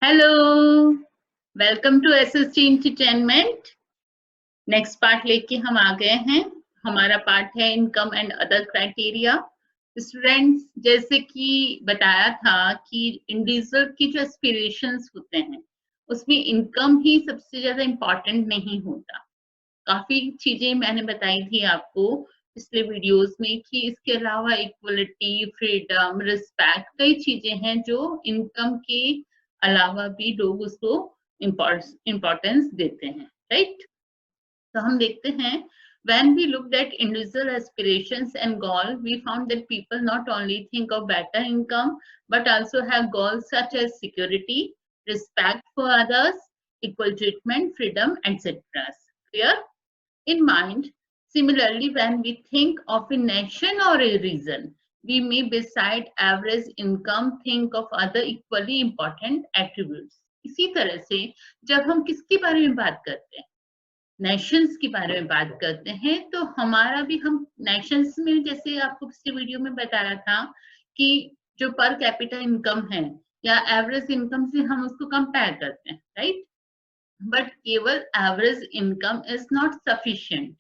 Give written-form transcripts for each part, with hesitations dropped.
Hello, welcome to SST entertainment. Next part लेके हम आ गए हैं। हमारा पार्ट है income and other criteria. Students, जैसे कि बताया था कि इंडिविजुअल की जो एस्पिरेशंस होते हैं उसमें इनकम ही सबसे ज्यादा इम्पोर्टेंट नहीं होता। काफी चीजें मैंने बताई थी आपको पिछले वीडियोस में कि इसके अलावा इक्वलिटी, फ्रीडम, रिस्पेक्ट, कई चीजें हैं जो इनकम के अलावा भी लोग उसको इम्पोर्टेंस देते हैं, राइट। तो हम देखते हैं, when we looked at individual aspirations and goals, we found that people not only think of better income but also have goals such as security, respect for others, equal treatment, freedom, etc. Clear in mind? Similarly, when we think of a nation or a region, we may beside average income think of other equally important attributes. इसी तरह से जब हम किसके बारे में बात करते हैं, नेशंस के बारे में बात करते हैं, तो हमारा भी हम नेशंस में, जैसे आपको पिछले वीडियो में बताया था कि जो पर कैपिटा इनकम है या एवरेज इनकम से हम उसको कंपेयर करते हैं, राइट। बट केवल average income is not sufficient.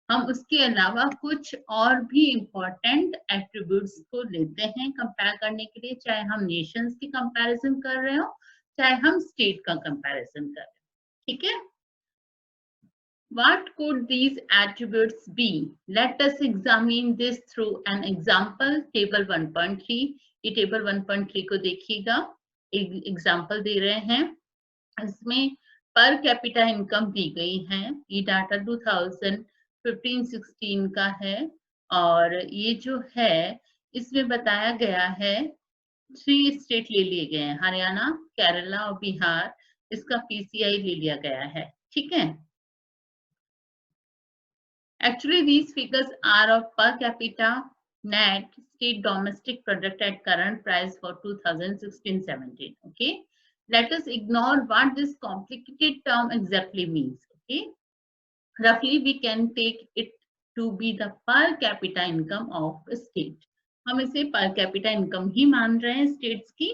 हम उसके अलावा कुछ और भी इम्पोर्टेंट एट्रीब्यूट्स को लेते हैं कंपेयर करने के लिए, चाहे हम नेशंस की कंपैरिजन कर रहे हो चाहे हम स्टेट का कंपैरिजन कर रहे हो, ठीक है। What could these attributes be? Let us examine this through an example. Table 1.3, ये टेबल 1.3 को देखिएगा, एक एग्जाम्पल दे रहे हैं। इसमें पर कैपिटा इनकम दी गई है। ये डाटा 2015-16 का है और ये जो है इसमें बताया गया है 3 स्टेट ले लिए गए हैं, हरियाणा, केरला और बिहार। इसका पीसीआई ले लिया गया है, ठीक है। Actually, these figures are of per capita net state domestic product at current price for 2016-17. Okay, let us ignore what this complicated term exactly means. Okay, roughly we can take it to be the per capita income of a state. हम इसे per capita income ही मान रहे हैं states की।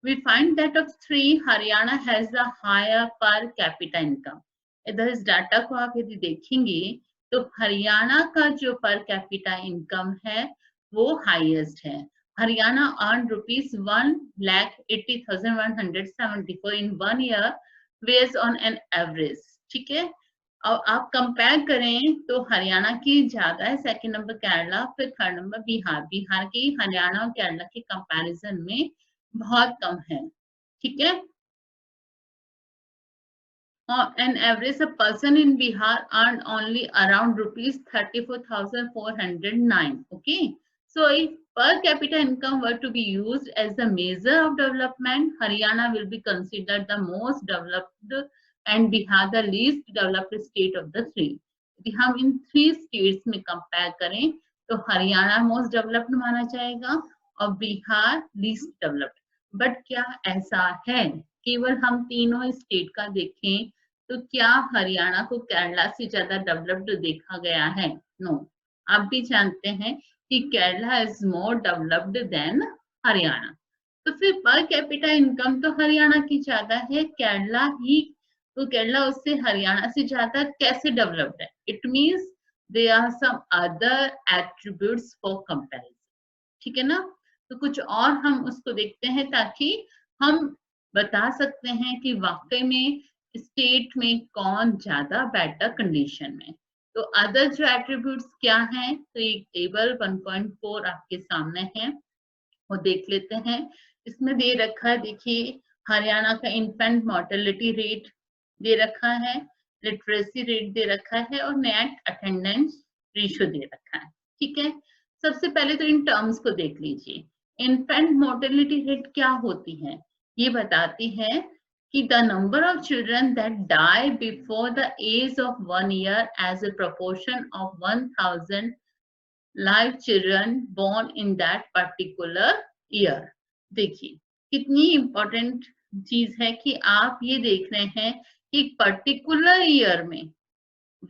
We find that of 3, Haryana has the higher per capita income. इधर इस data को आप यदि देखेंगे तो हरियाणा का जो पर कैपिटा इनकम है वो हाईएस्ट है। Haryana earn ₹1,80,174 in 1 year based on an average, ठीक है। और आप कंपेयर करें तो हरियाणा की ज्यादा है, सेकंड नंबर केरला, फिर थर्ड नंबर बिहार। बिहार की हरियाणा और केरला के कंपैरिजन में बहुत कम है, ठीक है। On average, a person in Bihar earned only around ₹34,409. Okay, so if per capita income were to be used as the measure of development, Haryana will be considered the most developed and Bihar the least developed state of the 3. यदि हम इन 3 states में compare करें तो Haryana most developed माना जाएगा और Bihar least developed. But क्या ऐसा है? केवल हम तीनों स्टेट का देखें तो क्या हरियाणा को केरला से ज्यादा डेवलप्ड देखा गया है? नो। आप भी जानते हैं कि Kerala is more developed than Haryana. तो फिर पर कैपिटा इनकम तो हरियाणा की ज्यादा है, केरला ही, तो केरला उससे हरियाणा से ज्यादा कैसे डेवलप्ड है? It means there are some other attributes for comparison, ठीक है ना। तो कुछ और हम उसको देखते हैं ताकि हम बता सकते हैं कि वाकई में स्टेट में कौन ज्यादा बेटर कंडीशन में। तो अदर जो एट्रीब्यूट्स क्या हैं, तो एक टेबल 1.4 आपके सामने है, वो देख लेते हैं। इसमें दे रखा है, देखिए हरियाणा का इन्फेंट मोर्टेलिटी रेट दे रखा है, लिटरेसी रेट दे रखा है और नेट अटेंडेंस रेशियो दे रखा है, ठीक है। सबसे पहले तो इन टर्म्स को देख लीजिए। इन्फेंट मोर्टेलिटी रेट क्या होती है? ये बताती है कि the number of children that die before the age of 1 year as a proportion of 1,000 live children born in that particular year. देखिए कितनी इंपॉर्टेंट चीज है कि आप ये देख रहे हैं कि पर्टिकुलर ईयर में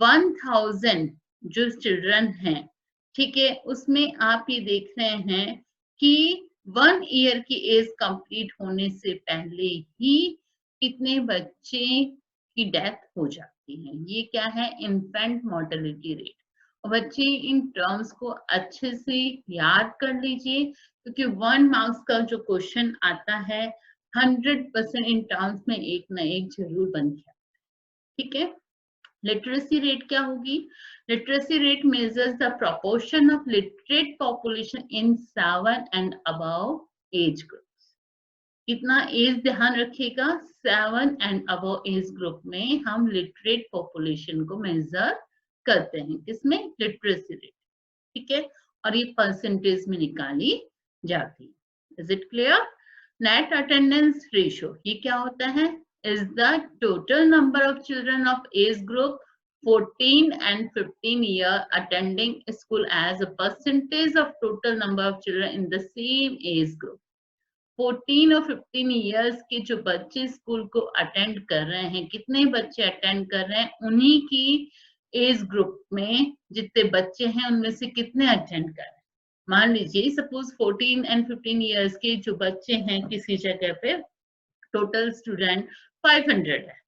1000 जो चिल्ड्रन हैं, ठीक है, उसमें आप ये देख रहे हैं कि 1 ईयर की एज कंप्लीट होने से पहले ही कितने बच्चे की डेथ हो जाती है। ये क्या है? Infant mortality rate. बच्चे इन टर्म्स को अच्छे से याद कर लीजिए, क्योंकि 1 मार्क्स का जो क्वेश्चन आता है 100% इन टर्म्स में एक ना एक जरूर बन गया। ठीक है। लिटरेसी रेट क्या होगी? Literacy rate measures the proportion of literate population in 7 and above age group. कितना एज ध्यान रखिएगा, 7 एंड अबव एज ग्रुप में हम लिटरेट पॉपुलेशन को मेजर करते हैं। किसमें? Literacy rate. ठीक है। और ये परसेंटेज में निकाली जाती है। Is it clear? Net attendance ratio ये क्या होता है? Is the total number of children of age group 14 and 15 year attending school as a percentage of total number of children in the same age group। 14 और 15 years के जो बच्चे school को attend कर रहे हैं, कितने बच्चे अटेंड कर रहे हैं, उन्हीं की एज ग्रुप में जितने बच्चे हैं उनमें से कितने अटेंड कर रहे हैं। मान लीजिए सपोज 14 एंड 15 इयर्स के जो बच्चे हैं किसी जगह पे, टोटल स्टूडेंट 500 है।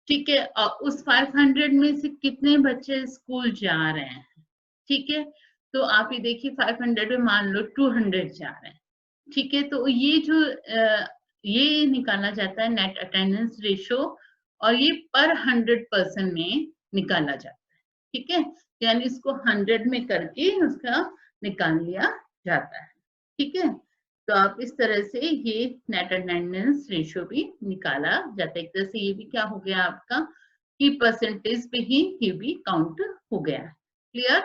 ठीक है। और उस 500 में से कितने बच्चे स्कूल जा रहे हैं? ठीक है। तो आप ये देखिए 500 में मान लो 200 जा रहे हैं। ठीक है। तो ये जो ये निकाला जाता है नेट अटेंडेंस रेशियो, और ये पर 100% में निकाला जाता है। ठीक है। यानी इसको 100 में करके उसका निकाल लिया जाता है। ठीक है। तो आप इस तरह से ये नेट अटेंडेंस रेशियो भी निकाला जाता है। एक तरह से ये भी क्या हो गया आपका कि परसेंटेज पे ही ये भी काउंट हो गया। क्लियर?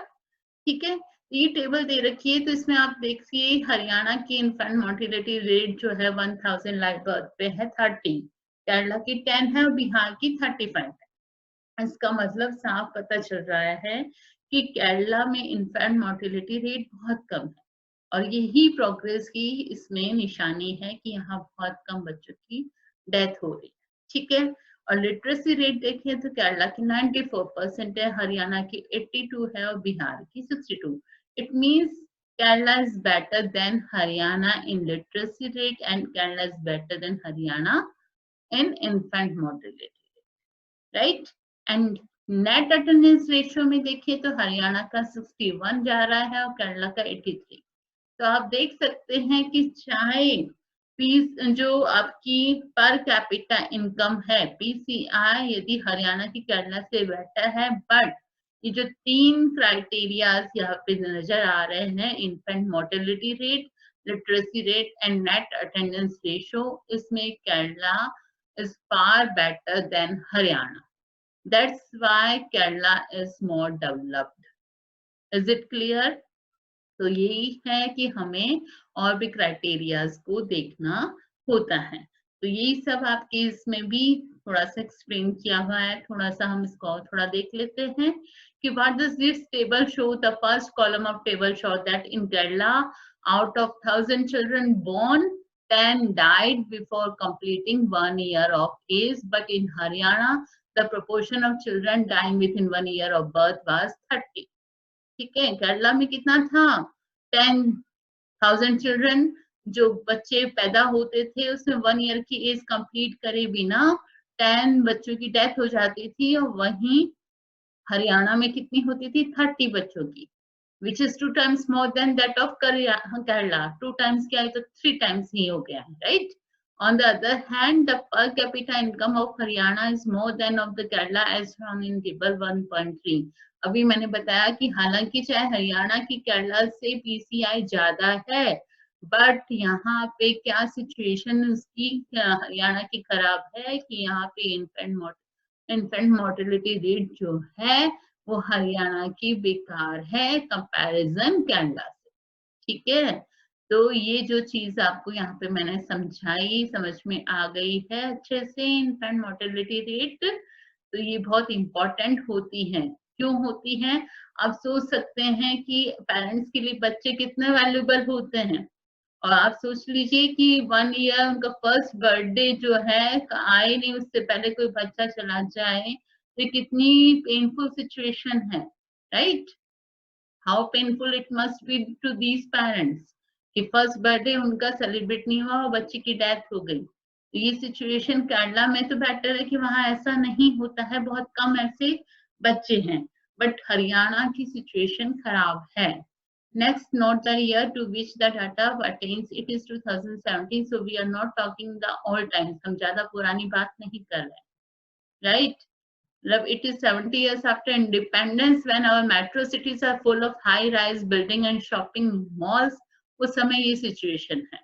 ठीक है। ये टेबल दे रखी है, तो इसमें आप देखिए हरियाणा की इन्फेंट मोर्टेलिटी रेट जो है 1000 लाइव बर्थ पे है 30, केरला की 10 है और बिहार की 35 है। इसका मतलब साफ पता चल रहा है कि केरला में इन्फेंट मोर्टेलिटी रेट बहुत कम है, और यही प्रोग्रेस की इसमें निशानी है कि यहाँ बहुत कम बच्चों की डेथ हो रही है। ठीक है। और लिटरेसी रेट देखें तो केरला की 94% है, हरियाणा की 82 है और बिहार की 62। It means Kerala is better than Haryana in literacy rate and Kerala is better than Haryana in infant mortality rate, right? And net attendance ratio में देखिए तो हरियाणा का 61 जा रहा है और केरला का 83। तो आप देख सकते हैं कि चाहे पीस जो आपकी पर कैपिटा इनकम है पीसीआई यदि हरियाणा की केरला से बेटर है, बट ये जो 3 क्राइटेरियाज यहाँ पे नजर आ रहे हैं, infant mortality rate, literacy rate and net attendance ratio, इसमें Kerala is far better than Haryana. That's why Kerala is more developed. Is it clear? तो यही है कि हमें और भी क्राइटेरियाज को देखना होता है। तो यही सब आपके इसमें भी थोड़ा सा एक्सप्लेन किया हुआ है। थोड़ा सा हम इसको थोड़ा देख लेते हैं कि what does this table show. The first column of table show that in Kerala out of 1000 children born 10 died before completing 1 year of age, but in Haryana the proportion of children dying within 1 year of birth was 30। ठीक है। केरला में कितना था? 10,000 children जो बच्चे पैदा होते थे उसमें 1 ईयर की एज कंप्लीट करे बिना 10 बच्चों की डेथ हो जाती थी, और वहीं हरियाणा में कितनी होती थी? 30 बच्चों की, which is 2 times more than that of Kerala। 2 times क्या है तो 3 times ही हो गया है, right? On the other hand, the per capita income of Haryana is more than of the Kerala as shown in table 1.3। अभी मैंने बताया कि हालांकि चाहे हरियाणा की केरला से पीसीआई ज्यादा है, बट यहाँ पे क्या सिचुएशन उसकी हरियाणा की खराब है कि यहाँ पे इन्फेंट मोर्टेलिटी रेट जो है वो हरियाणा की बेकार है कंपैरिजन केरला से। ठीक है। तो ये जो चीज आपको यहाँ पे मैंने समझाई, समझ में आ गई है अच्छे से। इन्फेंट मोर्टेलिटी रेट तो ये बहुत इंपॉर्टेंट होती है। क्यों होती है? आप सोच सकते हैं कि पेरेंट्स के लिए बच्चे कितने वैल्यूबल होते हैं, और आप सोच लीजिए कि 1 ईयर उनका फर्स्ट बर्थडे जो है आए नहीं, उससे पहले कोई बच्चा चला जाए, तो कितनी पेनफुल सिचुएशन है, right? How painful it must be to these parents कि फर्स्ट बर्थडे उनका सेलिब्रेट नहीं हुआ और बच्चे की डेथ हो गई। ये सिचुएशन केरला में तो बेटर है कि वहां ऐसा नहीं होता है, बहुत कम ऐसे बच्चे हैं, बट हरियाणा की सिचुएशन खराब है। Next, note the year to which the data pertains. It is 2017, so we are not talking the all times. हम ज्यादा पुरानी बात नहीं कर रहे, right? It is 70 years after independence when our metro cities are full of high-rise building and shopping malls. उस समय ये सिचुएशन है,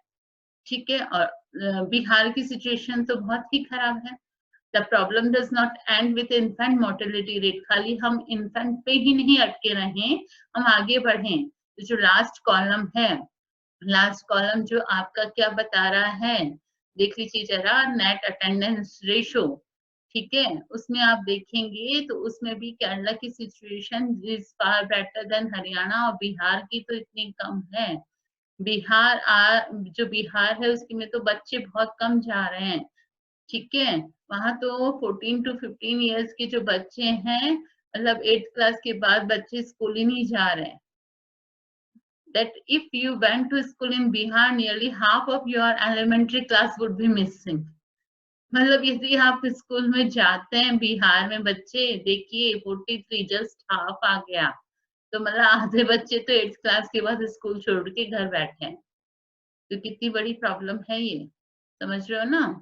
ठीक है। और बिहार की सिचुएशन तो बहुत ही खराब है। The problem does not end with infant mortality rate. खाली हम infant पे ही नहीं अटके रहें, हम आगे बढ़ें। जो लास्ट कॉलम है, लास्ट कॉलम जो आपका क्या बता रहा है, देख लीजिए जरा, नेट अटेंडेंस रेशो, ठीक है। उसमें आप देखेंगे तो उसमें भी केरला की situation is far better than Haryana, और बिहार की तो इतनी कम है। जो बिहार है उसकी में तो बच्चे बहुत कम जा रहे हैं, ठीक है। वहां तो 14 to 15 इयर्स के जो बच्चे हैं, मतलब 8th क्लास के बाद बच्चे स्कूल ही नहीं जा रहे हैं। That if you went to school in Bihar, nearly half of your elementary class would be missing. मतलब यदि आप स्कूल में जाते हैं बिहार में बच्चे, देखिए 43 जस्ट हाफ आ गया, तो मतलब आधे बच्चे तो 8th क्लास के बाद स्कूल छोड़ के घर बैठे हैं। तो कितनी बड़ी प्रॉब्लम है ये, समझ रहे हो ना।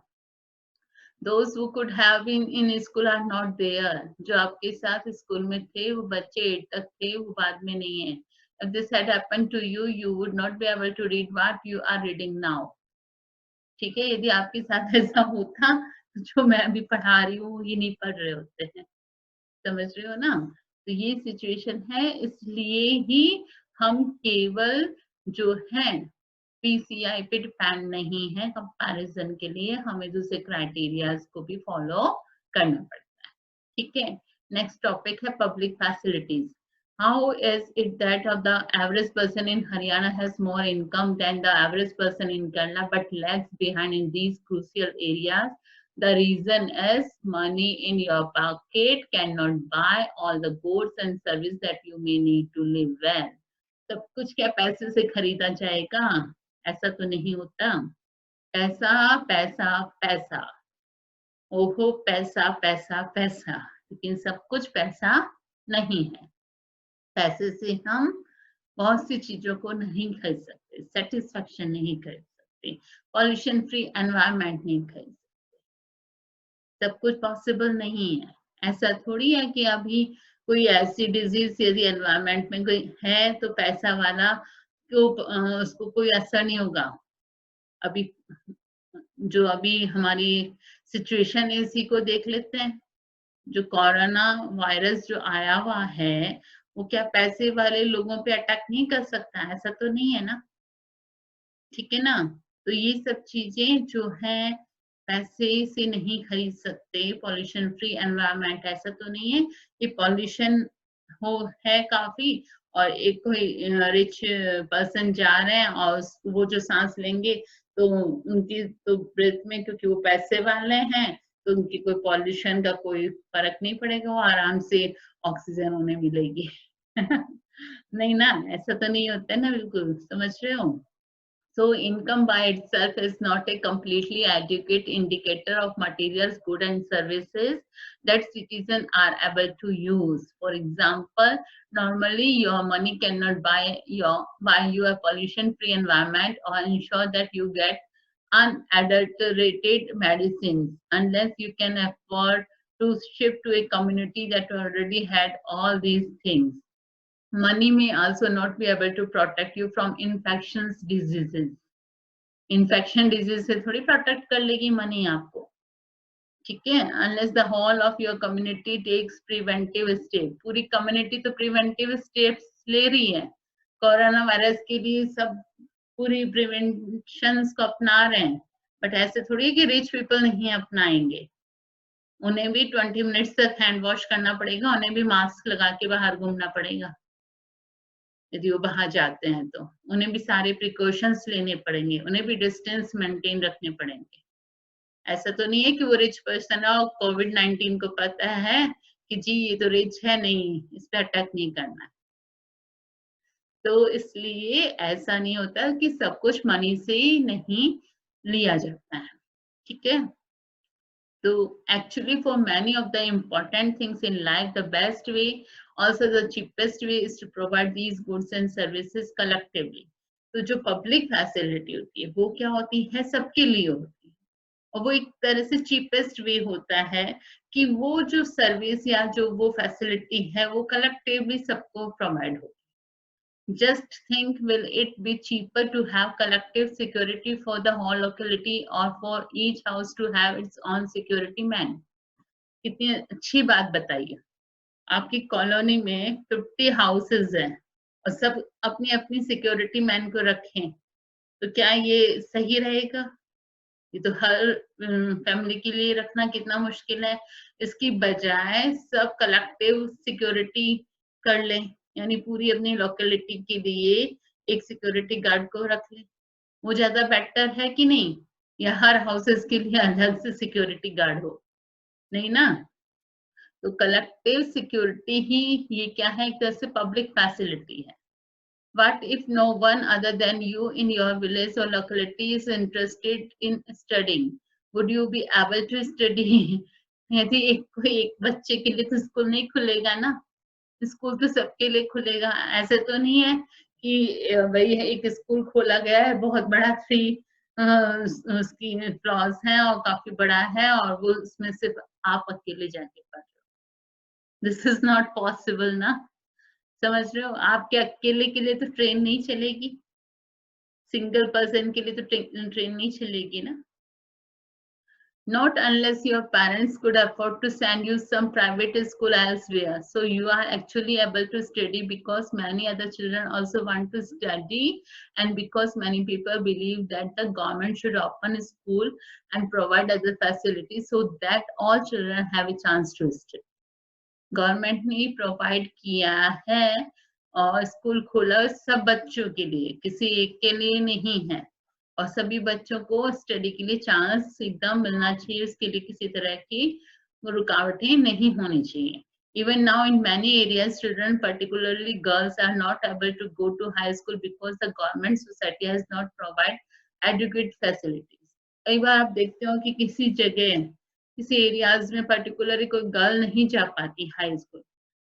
Those who could have been in school are not there. जो आपके साथ स्कूल में थे वो बच्चे 8 तक थे, वो बाद में नहीं है। If this had happened to you, you would not be able to read what you are reading now. ठीक है, यदि आपके साथ ऐसा होता तो जो मैं अभी पढ़ा रही हूँ ये नहीं पढ़ रहे होते हैं, समझ रहे हो ना। तो ये सिचुएशन है, इसलिए ही हम केवल जो है पीसीआई पे डिपेंड नहीं है कंपैरिजन के लिए, हमें दूसरे क्राइटेरियाज को भी फॉलो करना पड़ता है, ठीक है। नेक्स्ट टॉपिक है public facilities. How is it that the average person in Haryana has more income than the average person in Kerala but lags behind in these crucial areas? The reason is money in your pocket cannot buy all the goods and services that you may need to live well. सब कुछ क्या पैसे से खरीदा जाएगा? ऐसा तो नहीं होता। पैसा पैसा पैसा, ओहो पैसा पैसा पैसा, लेकिन सब कुछ पैसा नहीं है। पैसे से हम बहुत सी चीजों को नहीं खरीद सकते, सेटिस्फेक्शन नहीं खरीद सकते, पॉल्यूशन फ्री एनवायरनमेंट नहीं खरीद सकते, सब कुछ पॉसिबल नहीं है। ऐसा थोड़ी है कि अभी कोई ऐसी डिजीज यदि एनवायरनमेंट में कोई है तो पैसा वाला को उसको कोई असर नहीं होगा। अभी जो अभी हमारी सिचुएशन है इसी को देख लेते हैं। जो कोरोना वायरस जो आया हुआ है वो क्या पैसे वाले लोगों पे अटैक नहीं कर सकता? ऐसा तो नहीं है ना, ठीक है ना। तो ये सब चीजें जो है पैसे से नहीं खरीद सकते। पॉल्यूशन फ्री एनवायरनमेंट ऐसा तो नहीं है कि पॉल्यूशन हो है काफी और एक कोई रिच पर्सन जा रहे हैं और वो जो सांस लेंगे तो उनकी तो ब्रेथ में, क्योंकि वो पैसे वाले हैं तो उनकी कोई पॉल्यूशन का कोई फर्क नहीं पड़ेगा, वो आराम से ऑक्सीजन उन्हें मिलेगी। नहीं ना, ऐसा तो नहीं होता है ना, बिल्कुल समझ रहे हो। So income by itself is not a completely adequate indicator of materials, goods and services that citizens are able to use. For example, normally your money cannot buy you a pollution-free environment or ensure that you get unadulterated medicines unless you can afford to shift to a community that already had all these things. Money may also not be able to protect you from infectious diseases. Infection disease से थोड़ी protect कर लेगी money आपको, ठीक है। Unless the whole of your community takes preventive step. पूरी community तो preventive steps ले रही है। कोरोना वायरस के लिए सब पूरी प्रिवेंशंस को अपना रहे हैं, बट ऐसे थोड़ी है कि रिच पीपल नहीं अपनाएंगे। उन्हें भी 20 मिनट्स तक हैंड वॉश करना पड़ेगा, उन्हें भी मास्क लगा के बाहर घूमना पड़ेगा। यदि वो बाहर जाते हैं तो उन्हें भी सारे प्रिकॉशंस लेने पड़ेंगे, उन्हें भी डिस्टेंस मेंटेन रखने पड़ेंगे। ऐसा तो नहीं है कि वो रिच पर्सन है और कोविड-19 को पता है कि जी ये तो रिच है, नहीं इस पे अटैक नहीं करना। तो इसलिए ऐसा नहीं होता कि सब कुछ मनी से ही नहीं लिया जाता है। ठीक है। तो actually for many of the important things in life, the best way, also the cheapest way is to provide these goods and services collectively. तो जो पब्लिक फैसिलिटी होती है वो क्या होती है, सबके लिए होती है, और वो एक तरह से चीपेस्ट वे होता है कि वो जो सर्विस या जो वो फैसिलिटी है वो कलेक्टिवली सबको प्रोवाइड हो। Just think, will it be cheaper to have collective security for the whole locality or for each house to have its own security man? कितनी अच्छी बात बताइए। आपकी कॉलोनी में 50 हाउसेस हैं और सब अपनी अपनी सिक्योरिटी मैन को रखें, तो क्या ये सही रहेगा? ये तो हर फैमिली के लिए रखना कितना मुश्किल है। इसकी बजाय सब कलेक्टिव सिक्योरिटी कर लें, यानी पूरी अपनी लोकेलिटी के लिए एक सिक्योरिटी गार्ड को रख लें। वो ज्यादा बेटर है कि नहीं? या हर हाउसेस के लिए अलग से सिक्योरिटी गार्ड हो? नहीं ना। तो कलेक्टिव सिक्योरिटी ही ये क्या है, एक तरह से पब्लिक फैसिलिटी है। What if no one other than you in your village or locality is interested in studying? Would you be able to study? यदि एक बच्चे के लिए तो स्कूल नहीं खुलेगा ना, स्कूल तो सबके लिए खुलेगा। ऐसे तो नहीं है कि भाई एक स्कूल खोला गया है बहुत बड़ा, 3 उसकी फ्लोर्स हैं और काफी बड़ा है और वो उसमें सिर्फ आप अकेले जाके पढ़ रहे हो। दिस इज नॉट पॉसिबल ना। समझ रहे हो? आपके अकेले के लिए तो ट्रेन नहीं चलेगी, सिंगल पर्सन के लिए तो ट्रेन नहीं चलेगी ना। Not unless your parents could afford to send you some private school elsewhere. So you are actually able to study because many other children also want to study, and because many people believe that the government should open a school and provide other facilities so that all children have a chance to study. Government ने provide किया है और school खोला सब बच्चों के लिए, किसी एक के लिए नहीं है, और सभी बच्चों को स्टडी के लिए चांस एकदम मिलना चाहिए। उसके लिए किसी तरह की रुकावटें नहीं होनी चाहिए। Even now in many areas, children, particularly girls, are not able to go to high school because the government society has not provided adequate facilities. कई बार आप देखते हो कि किसी जगह, किसी एरियाज में पर्टिकुलरली कोई गर्ल नहीं जा पाती हाई स्कूल।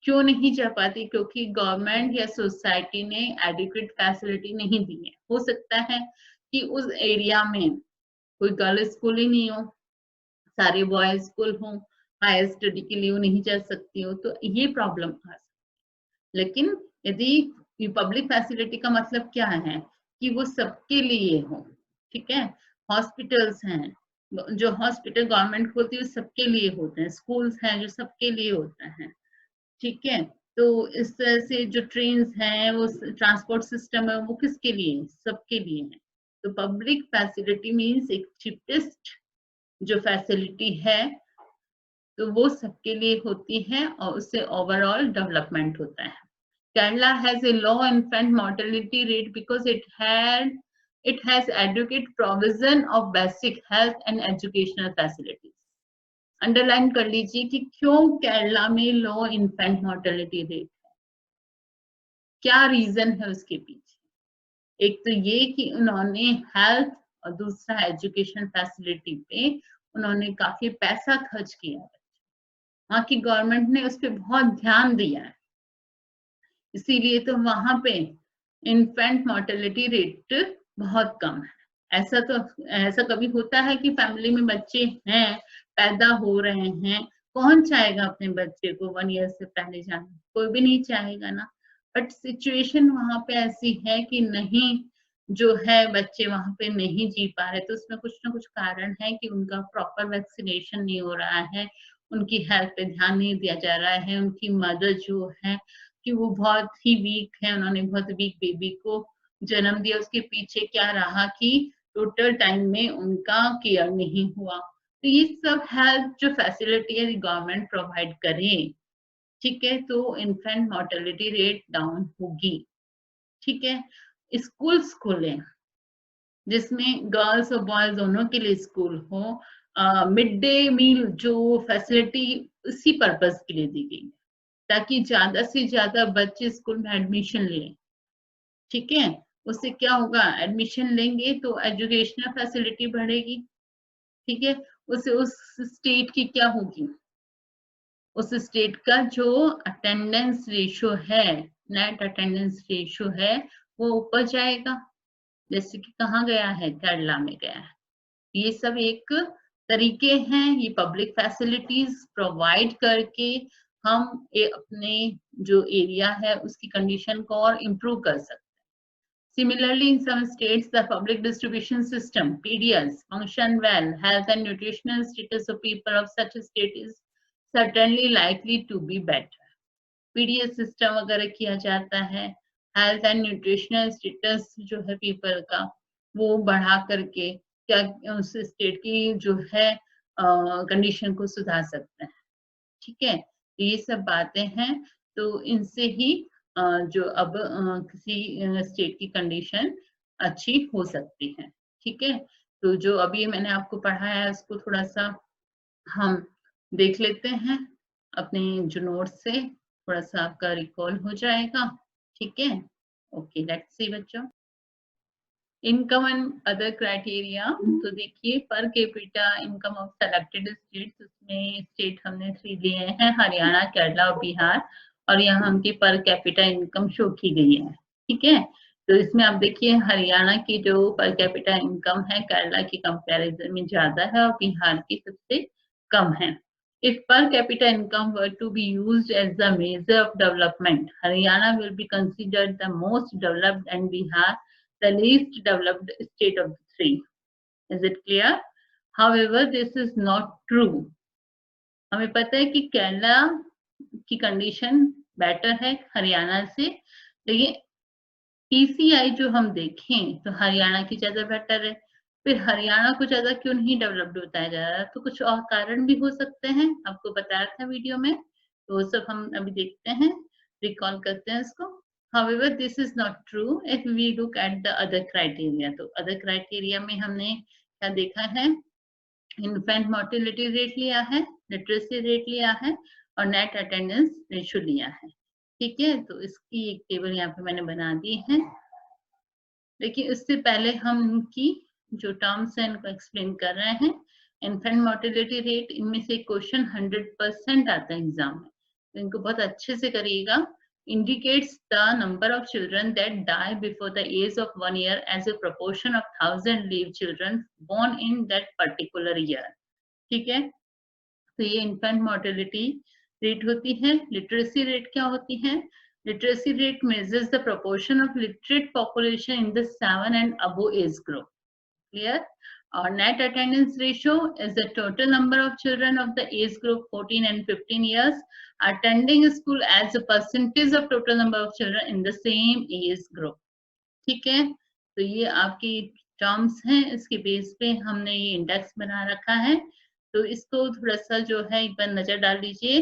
क्यों नहीं जा पाती? क्योंकि गवर्नमेंट या सोसाइटी ने एडिक्वेट फैसिलिटी नहीं दी है। हो सकता है कि उस एरिया में कोई गर्ल स्कूल ही नहीं हो, सारे बॉयज स्कूल हो, हायर स्टडी के लिए वो नहीं जा सकती हो, तो ये प्रॉब्लम आ सकती। लेकिन यदि पब्लिक फैसिलिटी का मतलब क्या है कि वो सबके लिए हो। ठीक है, हॉस्पिटल्स हैं, जो हॉस्पिटल गवर्नमेंट खोलती है सबके लिए होते हैं, स्कूल्स हैं जो सबके लिए होते हैं। ठीक है, तो इस तरह से जो ट्रेन्स हैं, वो ट्रांसपोर्ट सिस्टम है, वो किसके लिए? सबके लिए है। तो पब्लिक फैसिलिटी मीन्स एक चीपेस्ट जो फैसिलिटी है तो वो सबके लिए होती है और उससे ओवरऑल डेवलपमेंट होता है। Kerala has a low infant mortality rate because it has adequate provision of basic health and educational facilities. Underline कर लीजिए कि क्यों केरला में लो इन्फेंट मोर्टेलिटी रेट है, क्या रीजन है उसके पीछे। एक तो ये कि उन्होंने हेल्थ और दूसरा एजुकेशन फैसिलिटी पे उन्होंने काफी पैसा खर्च किया है। वहाँ की गवर्नमेंट ने उस पर बहुत ध्यान दिया है, इसीलिए तो वहां पे इन्फेंट मोर्टेलिटी रेट बहुत कम है। ऐसा कभी होता है कि फैमिली में बच्चे हैं, पैदा हो रहे हैं, कौन चाहेगा अपने बच्चे को 1 ईयर से पहले जाना? कोई भी नहीं चाहेगा ना। बट सिचुएशन वहां पे ऐसी है कि नहीं, जो है बच्चे वहां पे नहीं जी पा रहे, तो उसमें कुछ ना कुछ कारण है कि उनका प्रॉपर वैक्सीनेशन नहीं हो रहा है, उनकी हेल्थ पे ध्यान नहीं दिया जा रहा है, उनकी मदर जो है कि वो बहुत ही वीक है, उन्होंने बहुत वीक बेबी को जन्म दिया। उसके पीछे क्या रहा कि टोटल टाइम में उनका केयर नहीं हुआ। तो ये सब हेल्थ जो फैसिलिटी है गवर्नमेंट प्रोवाइड करे, ठीक है, तो इन्फेंट मोर्टेलिटी रेट डाउन होगी। ठीक है, स्कूल्स खोले जिसमें गर्ल्स और बॉयज दोनों के लिए स्कूल हो, मिड डे मील जो फैसिलिटी इसी पर्पज के लिए दी गई है ताकि ज्यादा से ज्यादा बच्चे स्कूल में एडमिशन लें। ठीक है, उससे क्या होगा, एडमिशन लेंगे तो एजुकेशनल फैसिलिटी बढ़ेगी, ठीक है, उस स्टेट की क्या होगी, उस स्टेट का जो अटेंडेंस रेशो है, नेट अटेंडेंस रेशो है, वो ऊपर जाएगा। जैसे कि कहाँ गया है, केरला में गया है। ये सब एक तरीके हैं, ये पब्लिक फैसिलिटीज प्रोवाइड करके हम अपने जो एरिया है उसकी कंडीशन को और इम्प्रूव कर सकते हैं। Similarly, in some states, the public distribution system (PDS) function well. Health and nutritional status of people of such a state is certainly likely to be better. PDS system अगर किया जाता है, health and nutritional status जो है people का वो बढ़ा करके क्या उस स्टेट की जो है कंडीशन को सुधार सकते हैं। ठीक है, तो ये सब बातें हैं, तो इनसे ही जो अब किसी स्टेट की कंडीशन अच्छी हो सकती है। ठीक है, तो जो अभी मैंने आपको पढ़ाया है उसको थोड़ा सा हम देख लेते हैं अपने जो नोट्स से, थोड़ा सा आपका रिकॉल हो जाएगा। ठीक है, ओके, लेट्स सी बच्चों। इनकम एंड अदर क्राइटेरिया, तो देखिए per capita income of selected states, उसमें स्टेट हमने 3 लिए हैं, हरियाणा, केरला और बिहार, और यहाँ हमकी पर कैपिटा इनकम शो की गई है। ठीक है, तो इसमें आप देखिए हरियाणा की जो पर कैपिटा इनकम है केरला की कंपैरिजन में ज्यादा है और बिहार की सबसे कम है। If per capita income were to be used as the measure of development, Haryana will be considered the most developed and Bihar the least developed state of the 3. Is it clear? However, this is not true. हमें पता है कि केरला की condition better है हरियाणा से, लेकिन PCI जो हम देखें तो हरियाणा की ज्यादा बेटर है। फिर हरियाणा को ज्यादा क्यों नहीं डेवलप्ड बताया जा रहा है, तो कुछ और कारण भी हो सकते हैं, आपको बताया था वीडियो में, तो वो सब हम अभी देखते हैं, रिकॉल करते हैं इसको। However, this is not true if we look at the other criteria. तो other criteria में हमने क्या देखा है, इन्फेंट मोर्टेलिटी रेट लिया है, लिटरेसी रेट लिया है और नेट अटेंडेंस रेशो लिया है। ठीक है, तो इसकी एक टेबल यहाँ पे मैंने बना दी है, लेकिन इससे पहले हम इनकी जो टर्म्स हैं इनको एक्सप्लेन कर रहे हैं। इन्फेंट मोर्टेलिटी रेट, इनमें से क्वेश्चन 100% आता है एग्जाम में, तो इनको बहुत अच्छे से करिएगा। Indicates the number of children that die before the age of 1 year as a proportion of 1000 live children born in that particular year. ठीक है, तो ये इन्फेंट मोर्टेलिटी रेट होती है। लिटरेसी रेट क्या होती है, literacy rate measures the proportion of literate population in the 7 and above age group. Clear? Or net attendance ratio is the total number of children of the age group 14 and 15 years attending school as a percentage of total number of children in the same age group. ठीक है, तो ये आपकी terms हैं, इसके base पे हमने ये इंडेक्स बना रखा है। तो इसको थोड़ा सा जो है एक बार नजर डाल लीजिए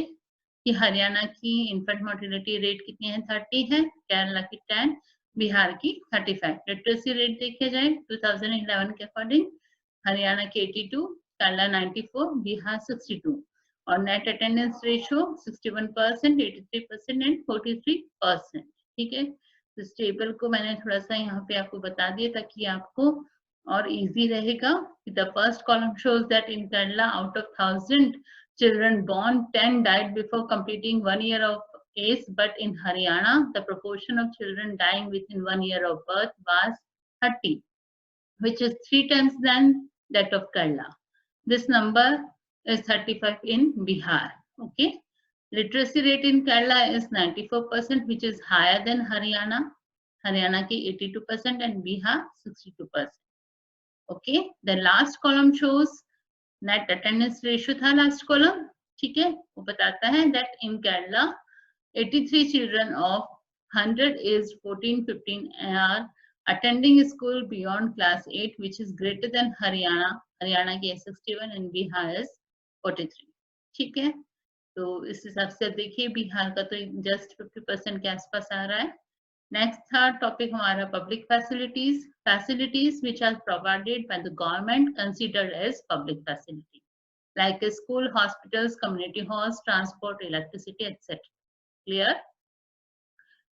कि हरियाणा की इन्फेंट मोर्टेलिटी रेट कितनी है, 30 है, केरला की 10, बिहार की 35। लिटरेसी रेट देखे जाए 2011 के अकॉर्डिंग हरियाणा की 82, केरला 94, बिहार 62, और नेट अटेंडेंस रेशो 61%, 83% एंड 43%। ठीक है, इस टेबल को मैंने थोड़ा सा यहाँ पे आपको बता दिया ताकि आपको और इजी रहेगा। The first column shows that in Kerala out of 1000 children born 10 died before completing 1 year of age, but in Haryana the proportion of children dying within 1 year of birth was 30, which is 3 times than that of Kerala. This number is 35 in Bihar. Okay, literacy rate in Kerala is 94%, which is higher than Haryana. Haryana ki 82% and Bihar 62%. Okay, the last column shows net attendance ratio था last column. ठीक है, वो बताता है that in Kerala 83 children of 100 is 14-15 are attending school beyond class 8, which is greater than Haryana. Haryana की 61 and Bihar is 43. ठीक है, तो इस हिसाब से देखिए बिहार का तो जस्ट 50% के आसपास आ रहा है। नेक्स्ट थर्ड टॉपिक हमारा public facilities, facilities which are provided by the government considered as public facility like school, hospitals, community halls, transport, electricity, etc. Clear?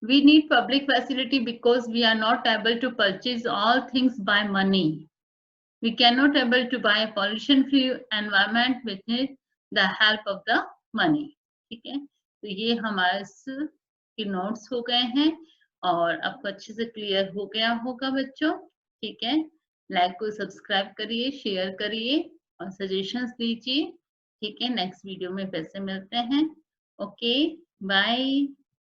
We need public facility because we are not able to purchase all things by money. We cannot able to buy a pollution free environment with the help of the money. ठीक है, तो ये हमारे के notes हो गए हैं और आपको अच्छे से क्लियर हो गया होगा बच्चों। ठीक है, लाइक को सब्सक्राइब करिए, शेयर करिए और सजेशंस दीजिए। ठीक है, नेक्स्ट वीडियो में फिर से मिलते हैं। Okay, bye.